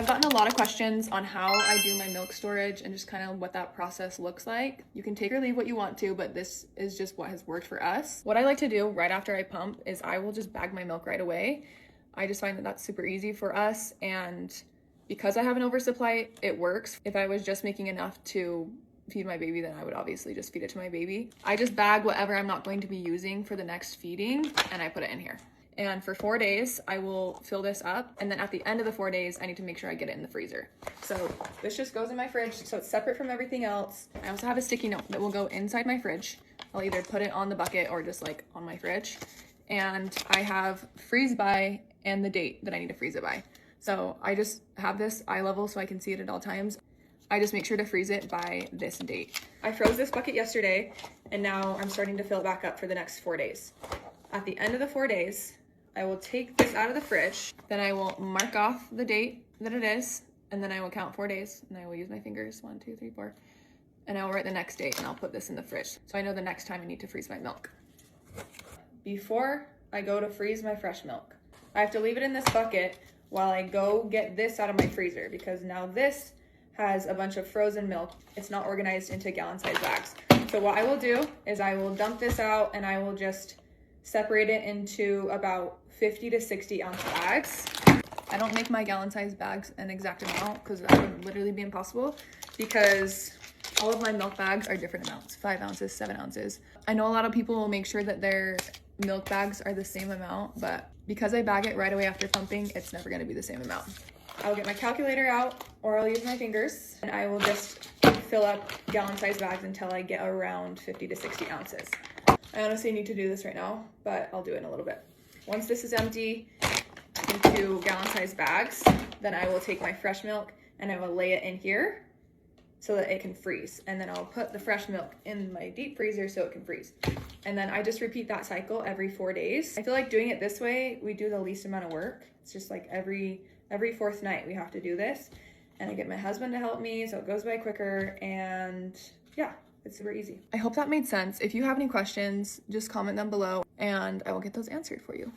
I've gotten a lot of questions on how I do my milk storage and just kind of what that process looks like. You can take or leave what you want to, but this is just what has worked for us. What I like to do right after I pump is I will just bag my milk right away. I just find that that's super easy for us, and because I have an oversupply, it works. If I was just making enough to feed my baby, then I would obviously just feed it to my baby. I just bag whatever I'm not going to be using for the next feeding and I put it in here. And for 4 days, I will fill this up. And then at the end of the 4 days, I need to make sure I get it in the freezer. So this just goes in my fridge, so it's separate from everything else. I also have a sticky note that will go inside my fridge. I'll either put it on the bucket or just like on my fridge. And I have freeze by and the date that I need to freeze it by. So I just have this eye level so I can see it at all times. I just make sure to freeze it by this date. I froze this bucket yesterday, and now I'm starting to fill it back up for the next 4 days. At the end of the 4 days, I will take this out of the fridge, then I will mark off the date that it is, and then I will count 4 days, and I will use my fingers, 1, 2, 3, 4, and I will write the next date, and I'll put this in the fridge, so I know the next time I need to freeze my milk. Before I go to freeze my fresh milk, I have to leave it in this bucket while I go get this out of my freezer, because now this has a bunch of frozen milk. It's not organized into gallon-sized bags. So what I will do is I will dump this out, and I will just separate it into about 50 to 60 ounce bags. I don't make my gallon-sized bags an exact amount because that would literally be impossible, because all of my milk bags are different amounts, 5 ounces, 7 ounces. I know a lot of people will make sure that their milk bags are the same amount, but because I bag it right away after pumping, it's never gonna be the same amount. I'll get my calculator out, or I'll use my fingers, and I will just fill up gallon-sized bags until I get around 50 to 60 ounces. I honestly need to do this right now, but I'll do it in a little bit. Once this is empty into gallon-sized bags, then I will take my fresh milk and I will lay it in here so that it can freeze. And then I'll put the fresh milk in my deep freezer so it can freeze. And then I just repeat that cycle every 4 days. I feel like doing it this way, we do the least amount of work. It's just like every fourth night we have to do this. And I get my husband to help me so it goes by quicker, and yeah. It's super easy. I hope that made sense. If you have any questions, just comment them below and I will get those answered for you.